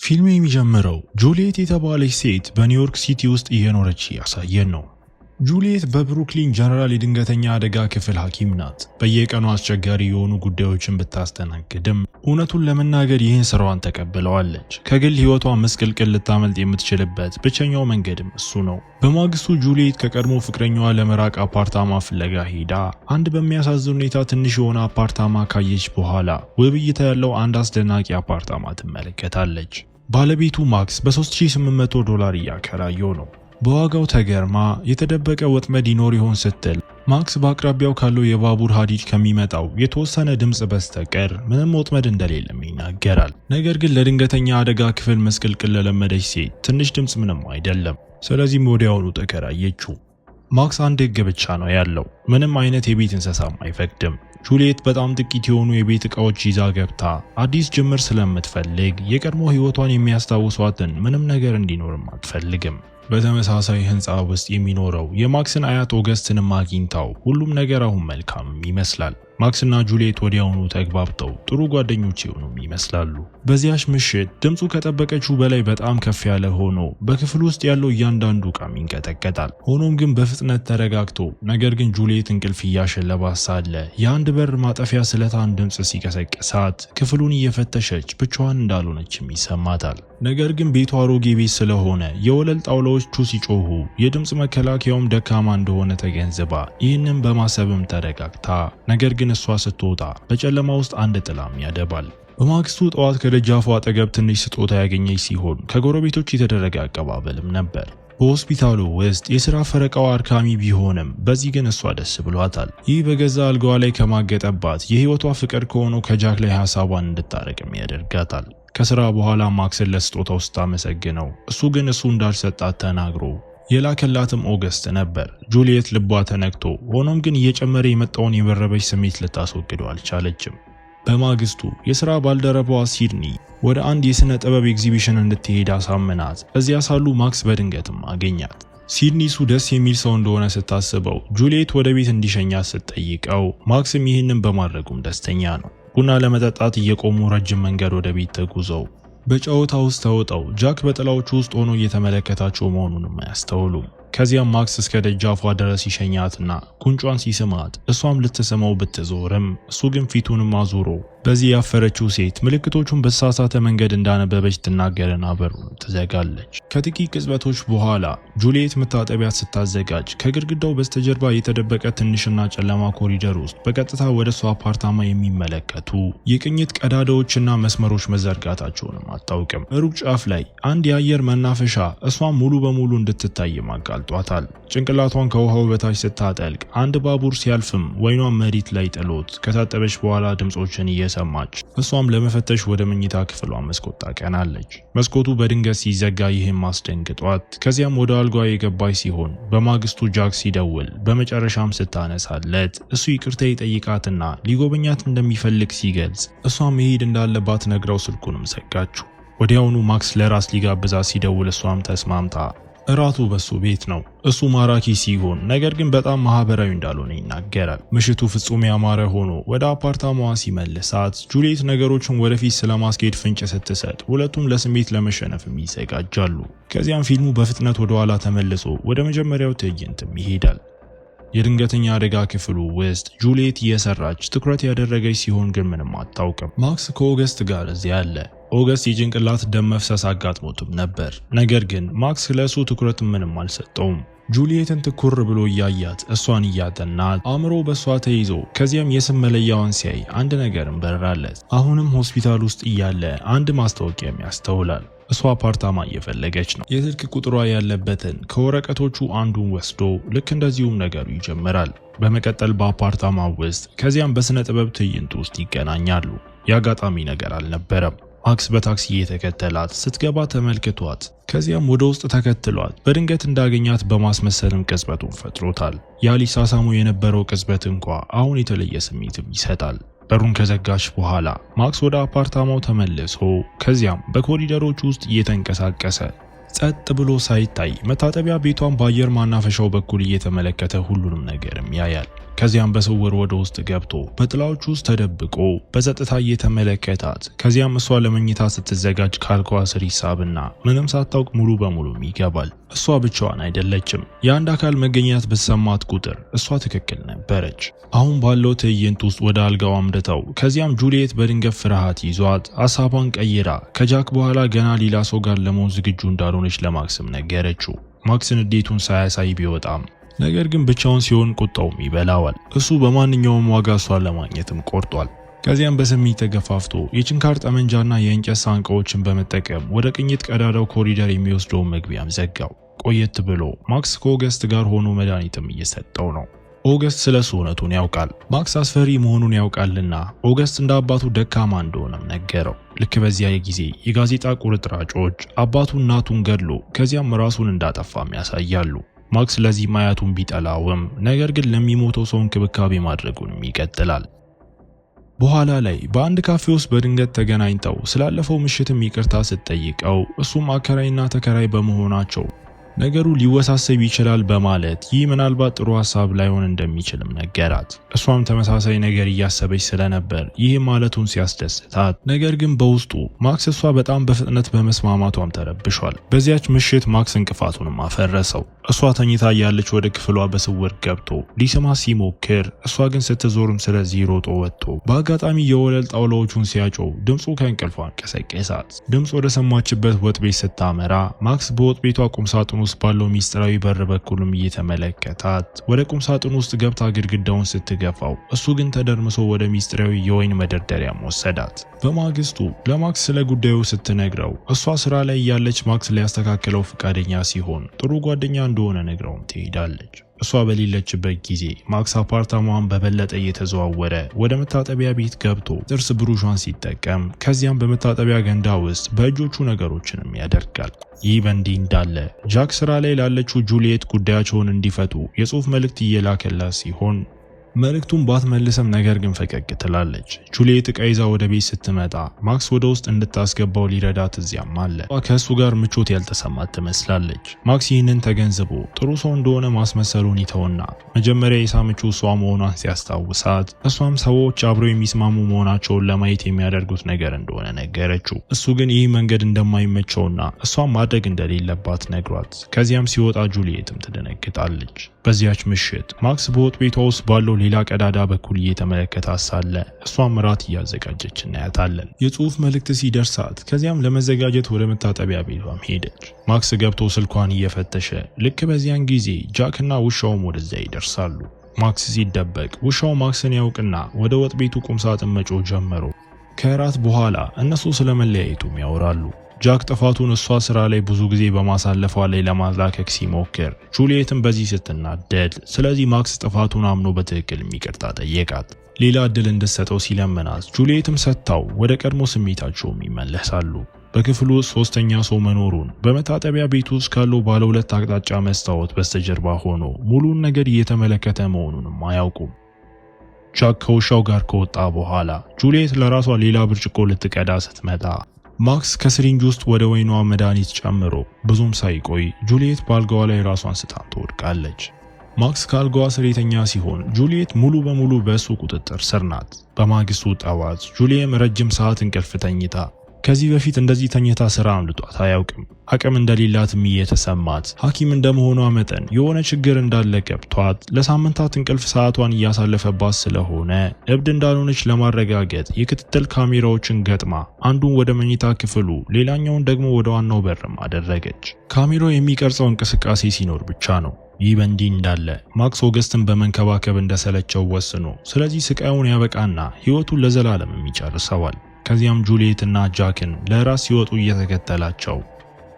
ፊልሙ የሚጀምረው ጁሊየት የተባለች ሴት በኒውዮርክ ሲቲ ውስጥ እየኖረች ያሳየን ነው። ጁሊየት በብሩክሊን ጀነራል የድንገተኛ አደጋ ክፍል ሐኪም ናት። በየቀኑ አስቸጋሪ የሆኑ ጉዳዮችን ብታስተናግድም እውነቱን ለመናገር ይህን ስራዋን ተቀብለዋለች። ከግል ህይወቷ ምስቅልቅል ልታመልጥ የምትችልበት ብቸኛው መንገድም እሱ ነው። በማግስቱ ጁሊየት ከቀድሞ ፍቅረኛዋ ለመራቅ አፓርታማ ፍለጋ ሄዳ አንድ በሚያሳዝን ሁኔታ ትንሽ የሆነ አፓርታማ ካየች በኋላ ውብ እይታ ያለው አንድ አስደናቂ አፓርታማ ትመለከታለች። ባለቤቱ ማክስ በ$3800 እያከራየው ነው። በዋጋው ተገርማ የተደበቀ ወጥመድ ይኖር ይሆን ስትል ማክስ በአቅራቢያው ካለው የባቡር ሀዲድ ከሚመጣው የተወሰነ ድምጽ በስተቀር ምንም ወጥመድ እንደሌለም ይናገራል። ነገር ግን ለድንገተኛ አደጋ ክፍል መስቅልቅል ለለመደች ሴት ትንሽ ድምጽ ምንም አይደለም። ስለዚህም ወዲያውኑ ተከራየችው። ማክስ አንድ ህግ ብቻ ነው ያለው፣ ምንም አይነት የቤት እንስሳም አይፈቅድም። ጁሊየት በጣም ጥቂት የሆኑ የቤት ዕቃዎች ይዛ ገብታ አዲስ ጅምር ስለምትፈልግ የቀድሞ ህይወቷን የሚያስታውሷትን ምንም ነገር እንዲኖርም አትፈልግም። በተመሳሳይ ህንፃ ውስጥ የሚኖረው የማክስን አያት ኦገስትንም አግኝታው ሁሉም ነገር አሁን መልካም ይመስላል። ማክስና ጁሊየት ወዲያውኑ ተግባብተው ጥሩ ጓደኞች የሆኑም ይመስላሉ። በዚያች ምሽት ድምፁ ከጠበቀችው በላይ በጣም ከፍ ያለ ሆኖ በክፍል ውስጥ ያለው እያንዳንዱ ዕቃም ይንቀጠቀጣል። ሆኖም ግን በፍጥነት ተረጋግቶ ነገር ግን ጁሊየት እንቅልፍ እያሸለባት ሳለ የአንድ በር ማጠፊያ ስለታን ድምፅ ሲቀሰቅሳት ክፍሉን እየፈተሸች ብቻዋን እንዳልሆነችም ይሰማታል። ነገር ግን ቤቱ አሮጌ ቤት ስለሆነ የወለል ጣውላዎቹ ሲጮሁ የድምፅ መከላከያውም ደካማ እንደሆነ ተገንዝባ ይህንን በማሰብም ተረጋግታ ነገር ግን እሷ ስትወጣ በጨለማ ውስጥ አንድ ጥላም ያደባል። በማግስቱ ጠዋት ከደጃፉ አጠገብ ትንሽ ስጦታ ያገኘች ሲሆን ከጎረቤቶች የተደረገ አቀባበልም ነበር። በሆስፒታሉ ውስጥ የሥራ ፈረቃው አድካሚ ቢሆንም በዚህ ግን እሷ ደስ ብሏታል። ይህ በገዛ አልጋዋ ላይ ከማገጠባት የህይወቷ ፍቅር ከሆነው ከጃክ ላይ ሐሳቧን እንድታረቅም ያደርጋታል። ከሥራ በኋላ ማክስን ለስጦታው ስታመሰግነው እሱ ግን እሱ እንዳልሰጣት ተናግሮ የላከላትም ኦገስት ነበር። ጁሊየት ልቧ ተነክቶ ሆኖም ግን እየጨመረ የመጣውን የመረበሽ ስሜት ልታስወግደው አልቻለችም። በማግስቱ የሥራ ባልደረባዋ ሲድኒ ወደ አንድ የሥነ ጥበብ ኤግዚቢሽን እንድትሄድ አሳምናት እዚያ ሳሉ ማክስ በድንገትም አገኛት። ሲድኒ እሱ ደስ የሚል ሰው እንደሆነ ስታስበው ጁሊየት ወደ ቤት እንዲሸኛት ስትጠይቀው ማክስም ይህንን በማድረጉም ደስተኛ ነው። ቡና ለመጠጣት እየቆሙ ረጅም መንገድ ወደ ቤት ተጉዘው በጨዋታ ውስጥ ተውጠው ጃክ በጥላዎቹ ውስጥ ሆኖ እየተመለከታቸው መሆኑንም አያስተውሉም። ከዚያም ማክስ እስከ ደጃፏ ድረስ ይሸኛትና ጉንጯን ሲስማት እሷም ልትስመው ብትዞርም እሱ ግን ፊቱንም አዙሮ በዚህ ያፈረችው ሴት ምልክቶቹን በተሳሳተ መንገድ እንዳነበበች ትናገርና በሩን ትዘጋለች። ከጥቂት ቅጽበቶች በኋላ ጁሊየት መታጠቢያ ስታዘጋጅ ከግድግዳው በስተጀርባ የተደበቀ ትንሽና ጨለማ ኮሪደር ውስጥ በቀጥታ ወደ እሷ አፓርታማ የሚመለከቱ የቅኝት ቀዳዳዎችና መስመሮች መዘርጋታቸውንም አታውቅም። ሩቅ ጫፍ ላይ አንድ የአየር መናፈሻ እሷን ሙሉ በሙሉ እንድትታይ አጋልጧታል። ጭንቅላቷን ከውሃው በታች ስታጠልቅ አንድ ባቡር ሲያልፍም ወይኗን መሬት ላይ ጥሎት ከታጠበች በኋላ ድምጾችን እየሰማች እሷም ለመፈተሽ ወደ መኝታ ክፍሏ መስኮት ታቀናለች። መስኮቱ በድንገት ሲዘጋ ይህም አስደንግጧት ከዚያም ወደ አልጋዋ የገባች ሲሆን በማግስቱ ጃክ ሲደውል በመጨረሻም ስታነሳለት እሱ ይቅርታ ይጠይቃትና ሊጎበኛት እንደሚፈልግ ሲገልጽ እሷም መሄድ እንዳለባት ነግራው ስልኩንም ዘጋችው። ወዲያውኑ ማክስ ለራስ ሊጋብዛት ሲደውል እሷም ተስማምታ እራቱ በሱ ቤት ነው። እሱ ማራኪ ሲሆን ነገር ግን በጣም ማህበራዊ እንዳልሆነ ይናገራል። ምሽቱ ፍጹም ያማረ ሆኖ ወደ አፓርታማዋ ሲመልሳት ጁሊየት ነገሮችን ወደፊት ስለማስኬድ ፍንጭ ስትሰጥ ሁለቱም ለስሜት ለመሸነፍም ይዘጋጃሉ። ከዚያም ፊልሙ በፍጥነት ወደ ኋላ ተመልሶ ወደ መጀመሪያው ትዕይንትም ይሄዳል። የድንገተኛ አደጋ ክፍሉ ውስጥ ጁሊየት እየሰራች ትኩረት ያደረገች ሲሆን ግን ምንም አታውቅም። ማክስ ከኦገስት ጋር እዚያ አለ። ኦገስት የጭንቅላት ደም መፍሰስ አጋጥሞትም ነበር። ነገር ግን ማክስ ለእሱ ትኩረት ምንም አልሰጠውም። ጁሊየትን ትኩር ብሎ እያያት እሷን እያጠናት አእምሮ በእሷ ተይዞ ከዚያም የስም መለያዋን ሲያይ አንድ ነገርም በራለት። አሁንም ሆስፒታል ውስጥ እያለ አንድ ማስታወቂያም ያስተውላል። እሷ አፓርታማ እየፈለገች ነው። የስልክ ቁጥሯ ያለበትን ከወረቀቶቹ አንዱን ወስዶ ልክ እንደዚሁም ነገሩ ይጀምራል። በመቀጠል በአፓርታማ ውስጥ ከዚያም በስነ ጥበብ ትዕይንት ውስጥ ይገናኛሉ። የአጋጣሚ ነገር አልነበረም። ማክስ በታክሲ እየተከተላት ስትገባ ተመልክቷት ከዚያም ወደ ውስጥ ተከትሏት በድንገት እንዳገኛት በማስመሰልም ቅጽበቱን ፈጥሮታል። ያ ሊሳሳሙ የነበረው ቅጽበት እንኳ አሁን የተለየ ስሜትም ይሰጣል። በሩን ከዘጋች በኋላ ማክስ ወደ አፓርታማው ተመልሶ ከዚያም በኮሪደሮች ውስጥ እየተንቀሳቀሰ ጸጥ ብሎ ሳይታይ መታጠቢያ ቤቷን በአየር ማናፈሻው በኩል እየተመለከተ ሁሉንም ነገርም ያያል። ከዚያም በስውር ወደ ውስጥ ገብቶ በጥላዎቹ ውስጥ ተደብቆ በጸጥታ እየተመለከታት ከዚያም እሷ ለመኝታ ስትዘጋጅ ካልጋዋ ስር ይሳብና ምንም ሳታውቅ ሙሉ በሙሉ ይገባል። እሷ ብቻዋን አይደለችም። የአንድ አካል መገኘት በተሰማት ቁጥር እሷ ትክክል ነበረች። አሁን ባለው ትዕይንት ውስጥ ወደ አልጋው አምርተው ከዚያም ጁሊየት በድንገት ፍርሃት ይዟት ሀሳቧን ቀይራ ከጃክ በኋላ ገና ሌላ ሰው ጋር ለመሆን ዝግጁ እንዳልሆነች ለማክስም ነገረችው። ማክስ ንዴቱን ሳያሳይ ቢወጣም ነገር ግን ብቻውን ሲሆን ቁጣውም ይበላዋል። እሱ በማንኛውም ዋጋ እሷን ለማግኘትም ቆርጧል። ከዚያም በስሜት ተገፋፍቶ የችንካር ጠመንጃና የእንጨት ሳንቃዎችን በመጠቀም ወደ ቅኝት ቀዳዳው ኮሪደር የሚወስደውን መግቢያም ዘጋው። ቆየት ብሎ ማክስ ከኦገስት ጋር ሆኖ መድኃኒትም እየሰጠው ነው። ኦገስት ስለሱ እውነቱን ያውቃል። ማክስ አስፈሪ መሆኑን ያውቃልና ኦገስት እንደ አባቱ ደካማ እንደሆነም ነገረው። ልክ በዚያ ጊዜ የጋዜጣ ቁርጥራጮች አባቱ እናቱን ገድሎ ከዚያም ራሱን እንዳጠፋም ያሳያሉ። ማክስ ለዚህ ማያቱን ቢጠላውም ነገር ግን ለሚሞተው ሰው እንክብካቤ ማድረጉንም ይቀጥላል። በኋላ ላይ በአንድ ካፌ ውስጥ በድንገት ተገናኝተው ስላለፈው ምሽትም ይቅርታ ስትጠይቀው እሱም አከራይና ተከራይ በመሆናቸው ነገሩ ሊወሳሰብ ይችላል በማለት ይህ ምናልባት ጥሩ ሐሳብ ላይሆን እንደሚችልም ነገራት። እሷም ተመሳሳይ ነገር እያሰበች ስለነበር ይህ ማለቱን ሲያስደስታት፣ ነገር ግን በውስጡ ማክስ እሷ በጣም በፍጥነት በመስማማቷም ተረብሿል። በዚያች ምሽት ማክስ እንቅፋቱንም አፈረሰው። እሷ ተኝታ ያለች ወደ ክፍሏ በስውር ገብቶ ሊስማ ሲሞክር እሷ ግን ስትዞርም ስለዚህ ሮጦ ወጥቶ በአጋጣሚ የወለል ጣውላዎቹን ሲያጮው ድምፁ ከእንቅልፏ አንቀሰቀሳት። ድምፅ ወደ ሰማችበት ወጥ ቤት ስታመራ ማክስ በወጥ ቤቷ ቁምሳጥኑ ውስጥ ባለው ሚስጥራዊ በር በኩልም እየተመለከታት ወደ ቁምሳጥኑ ውስጥ ገብታ ግድግዳውን ስትገፋው እሱ ግን ተደርምሶ ወደ ሚስጥራዊ የወይን መደርደሪያም ወሰዳት። በማግስቱ ለማክስ ስለ ጉዳዩ ስትነግረው እሷ ስራ ላይ ያለች ማክስ ሊያስተካክለው ፈቃደኛ ሲሆን ጥሩ ጓደኛ እንደሆነ ነግረውም ትሄዳለች። እሷ በሌለችበት ጊዜ ማክስ አፓርታማዋን በበለጠ እየተዘዋወረ ወደ መታጠቢያ ቤት ገብቶ ጥርስ ብሩሿን ሲጠቀም ከዚያም በመታጠቢያ ገንዳ ውስጥ በእጆቹ ነገሮችንም ያደርጋል። ይህ በእንዲህ እንዳለ ጃክ ስራ ላይ ላለችው ጁሊየት ጉዳያቸውን እንዲፈቱ የጽሑፍ መልእክት እየላከላት ሲሆን መልእክቱን ባትመልስም ነገር ግን ፈቀቅ ትላለች። ጁሊየት ዕቃ ይዛ ወደ ቤት ስትመጣ ማክስ ወደ ውስጥ እንድታስገባው ሊረዳት እዚያም አለ። ከእሱ ጋር ምቾት ያልተሰማት ትመስላለች። ማክስ ይህንን ተገንዝቦ ጥሩ ሰው እንደሆነ ማስመሰሉን ይተውና መጀመሪያ የሳመችው እሷ መሆኗን ሲያስታውሳት እሷም ሰዎች አብረው የሚስማሙ መሆናቸውን ለማየት የሚያደርጉት ነገር እንደሆነ ነገረችው። እሱ ግን ይህ መንገድ እንደማይመቸውና እሷም ማድረግ እንደሌለባት ነግሯት ከዚያም ሲወጣ ጁሊየትም ትደነግጣለች። በዚያች ምሽት ማክስ በወጥ ቤቷ ውስጥ ባለው ሌላ ቀዳዳ በኩል እየተመለከታት ሳለ እሷም እራት እያዘጋጀች እናያታለን። የጽሑፍ መልእክት ሲደርሳት ከዚያም ለመዘጋጀት ወደ መታጠቢያ ቤቷም ሄደች። ማክስ ገብቶ ስልኳን እየፈተሸ ልክ በዚያን ጊዜ ጃክና ውሻውም ወደዚያ ይደርሳሉ። ማክስ ሲደበቅ ውሻው ማክስን ያውቅና ወደ ወጥ ቤቱ ቁምሳጥን መጮህ ጀመሩ። ከእራት በኋላ እነሱ ስለመለያየቱም ያወራሉ። ጃክ ጥፋቱን እሷ ስራ ላይ ብዙ ጊዜ በማሳለፏ ላይ ለማላከክ ሲሞክር ጁሊየትም በዚህ ስትናደድ፣ ስለዚህ ማክስ ጥፋቱን አምኖ በትክክል ይቅርታ ጠየቃት። ሌላ እድል እንድትሰጠው ሲለምናት ጁሊየትም ሰጥታው ወደ ቀድሞ ስሜታቸውም ይመለሳሉ። በክፍሉ ውስጥ ሶስተኛ ሰው መኖሩን በመታጠቢያ ቤት ውስጥ ካለው ባለ ሁለት አቅጣጫ መስታወት በስተጀርባ ሆኖ ሙሉን ነገር እየተመለከተ መሆኑንም አያውቁም። ጃክ ከውሻው ጋር ከወጣ በኋላ ጁሊየት ለራሷ ሌላ ብርጭቆ ልትቀዳ ስትመጣ ማክስ ከስሪንጅ ውስጥ ወደ ወይኗ መድኃኒት ጨምሮ ብዙም ሳይቆይ ጁሊየት በአልጋዋ ላይ ራሷን ስታም ትወድቃለች። ማክስ ከአልጋዋ ስር የተኛ ሲሆን ጁሊየት ሙሉ በሙሉ በእሱ ቁጥጥር ስር ናት። በማግስቱ ጠዋት ጁሊየም ረጅም ሰዓት እንቅልፍ ተኝታ ከዚህ በፊት እንደዚህ ተኝታ ስራ አምልጧት አያውቅም። አቅም እንደሌላትም እየተሰማት ሐኪም እንደመሆኗ መጠን የሆነ ችግር እንዳለ ገብቷት ለሳምንታት እንቅልፍ ሰዓቷን እያሳለፈባት ስለሆነ እብድ እንዳልሆነች ለማረጋገጥ የክትትል ካሜራዎችን ገጥማ አንዱን ወደ መኝታ ክፍሉ ሌላኛውን ደግሞ ወደ ዋናው በርም አደረገች። ካሜራው የሚቀርጸው እንቅስቃሴ ሲኖር ብቻ ነው። ይህ በእንዲህ እንዳለ ማክስ ኦገስትን በመንከባከብ እንደሰለቸው ወስኖ ስለዚህ ስቃዩን ያበቃና ህይወቱን ለዘላለምም ይጨርሰዋል። ከዚያም ጁሊየትና ጃክን ለራስ ሲወጡ እየተከተላቸው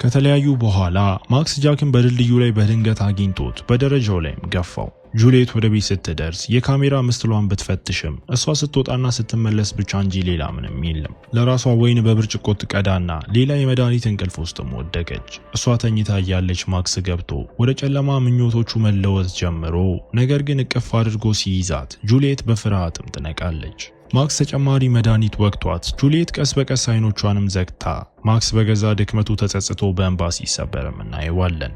ከተለያዩ በኋላ ማክስ ጃክን በድልድዩ ላይ በድንገት አግኝቶት በደረጃው ላይም ገፋው። ጁሊየት ወደ ቤት ስትደርስ የካሜራ ምስሏን ብትፈትሽም እሷ ስትወጣና ስትመለስ ብቻ እንጂ ሌላ ምንም የለም። ለራሷ ወይን በብርጭቆ ትቀዳና ሌላ የመድኃኒት እንቅልፍ ውስጥም ወደቀች። እሷ ተኝታ እያለች ማክስ ገብቶ ወደ ጨለማ ምኞቶቹ መለወጥ ጀምሮ ነገር ግን እቅፍ አድርጎ ሲይዛት ጁሊየት በፍርሃትም ትነቃለች። ማክስ ተጨማሪ መድኃኒት ወቅቷት ጁሊየት ቀስ በቀስ አይኖቿንም ዘግታ ማክስ በገዛ ድክመቱ ተጸጽቶ በእንባ ሲሰበርም እናየዋለን።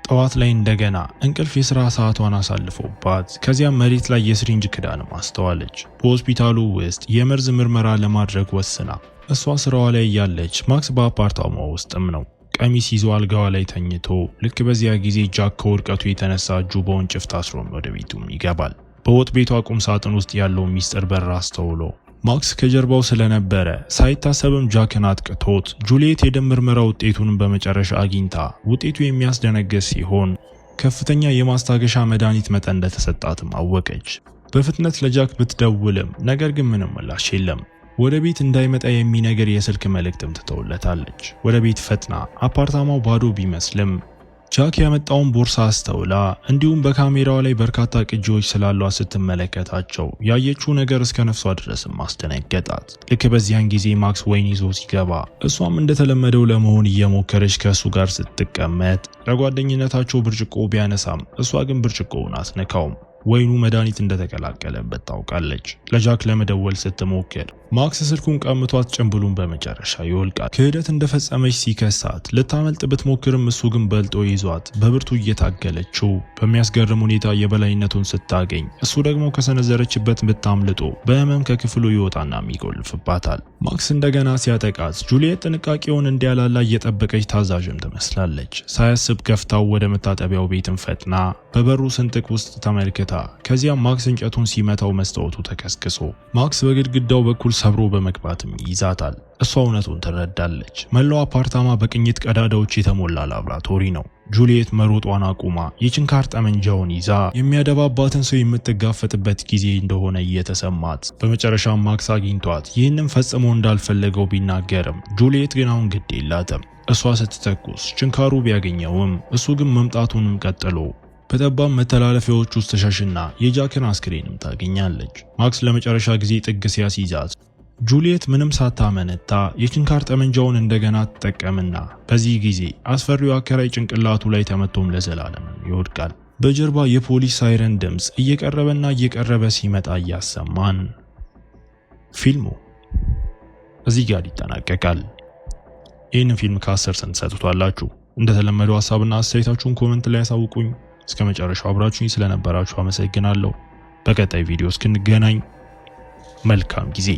ጠዋት ላይ እንደገና እንቅልፍ የሥራ ሰዓቷን አሳልፎባት ከዚያም መሬት ላይ የስሪንጅ ክዳን ማስተዋለች። በሆስፒታሉ ውስጥ የመርዝ ምርመራ ለማድረግ ወስና እሷ ስራዋ ላይ ያለች ማክስ በአፓርታማው ውስጥም ነው። ቀሚስ ይዞ አልጋዋ ላይ ተኝቶ ልክ በዚያ ጊዜ ጃክ ከውድቀቱ የተነሳ እጁ በወንጭፍ ታስሮም ወደ ቤቱም ይገባል። በወጥ ቤቷ ቁም ሳጥን ውስጥ ያለው ሚስጥር በር አስተውሎ ማክስ ከጀርባው ስለነበረ ሳይታሰብም ጃክን አጥቅቶት ጁሊየት የደም ምርመራ ውጤቱን በመጨረሻ አግኝታ ውጤቱ የሚያስደነግጥ ሲሆን ከፍተኛ የማስታገሻ መድኃኒት መጠን እንደተሰጣትም አወቀች። በፍጥነት ለጃክ ብትደውልም ነገር ግን ምንም ምላሽ የለም። ወደ ቤት እንዳይመጣ የሚነገር የስልክ መልእክትም ትተውለታለች። ወደ ቤት ፈጥና አፓርታማው ባዶ ቢመስልም ጃክ ያመጣውን ቦርሳ አስተውላ እንዲሁም በካሜራው ላይ በርካታ ቅጂዎች ስላሏት ስትመለከታቸው ያየችው ነገር እስከ ነፍሷ ድረስም አስደነገጣት። ልክ በዚያን ጊዜ ማክስ ወይን ይዞ ሲገባ እሷም እንደተለመደው ለመሆን እየሞከረች ከእሱ ጋር ስትቀመጥ ለጓደኝነታቸው ብርጭቆ ቢያነሳም እሷ ግን ብርጭቆውን አትነካውም። ወይኑ መድኃኒት እንደተቀላቀለበት ታውቃለች። ለጃክ ለመደወል ስትሞክር ማክስ ስልኩን ቀምቷት ጭንብሉን በመጨረሻ ይወልቃል። ክህደት እንደፈጸመች ሲከሳት ልታመልጥ ብትሞክርም እሱ ግን በልጦ ይዟት በብርቱ እየታገለችው በሚያስገርም ሁኔታ የበላይነቱን ስታገኝ እሱ ደግሞ ከሰነዘረችበት ብታምልጦ በህመም ከክፍሉ ይወጣና ይጎልፍባታል። ማክስ እንደገና ሲያጠቃት ጁሊየት ጥንቃቄውን እንዲያላላ እየጠበቀች ታዛዥም ትመስላለች። ሳያስብ ገፍታው ወደ መታጠቢያው ቤትም ፈጥና በበሩ ስንጥቅ ውስጥ ተመልክታ ከዚያም ማክስ እንጨቱን ሲመታው መስታወቱ ተከስክሶ ማክስ በግድግዳው በኩል ሰብሮ በመግባትም ይይዛታል። እሷ እውነቱን ትረዳለች። መላው አፓርታማ በቅኝት ቀዳዳዎች የተሞላ ላብራቶሪ ነው። ጁሊየት መሮጧን አቁማ የችንካር ጠመንጃውን ይዛ የሚያደባባትን ሰው የምትጋፈጥበት ጊዜ እንደሆነ እየተሰማት በመጨረሻ ማክስ አግኝቷት ይህንን ፈጽሞ እንዳልፈለገው ቢናገርም ጁሊየት ግን አሁን ግድ የላትም። እሷ ስትተኩስ ችንካሩ ቢያገኘውም እሱ ግን መምጣቱንም ቀጥሎ በጠባብ መተላለፊያዎች ውስጥ ተሻሽና የጃክን አስክሬንም ታገኛለች። ማክስ ለመጨረሻ ጊዜ ጥግ ሲያስይዛት ጁሊየት ምንም ሳታመነታ የችንካር ጠመንጃውን እንደገና ትጠቀምና በዚህ ጊዜ አስፈሪው አከራይ ጭንቅላቱ ላይ ተመቶም ለዘላለም ይወድቃል። በጀርባ የፖሊስ ሳይረን ድምፅ እየቀረበና እየቀረበ ሲመጣ እያሰማን ፊልሙ እዚህ ጋር ይጠናቀቃል። ይህንን ፊልም ከ10 ስንት ሰጥቷላችሁ? እንደተለመደው ሐሳብና አስተያየታችሁን ኮሜንት ላይ ያሳውቁኝ። እስከ መጨረሻው አብራችሁኝ ስለነበራችሁ አመሰግናለሁ። በቀጣይ ቪዲዮ እስክንገናኝ መልካም ጊዜ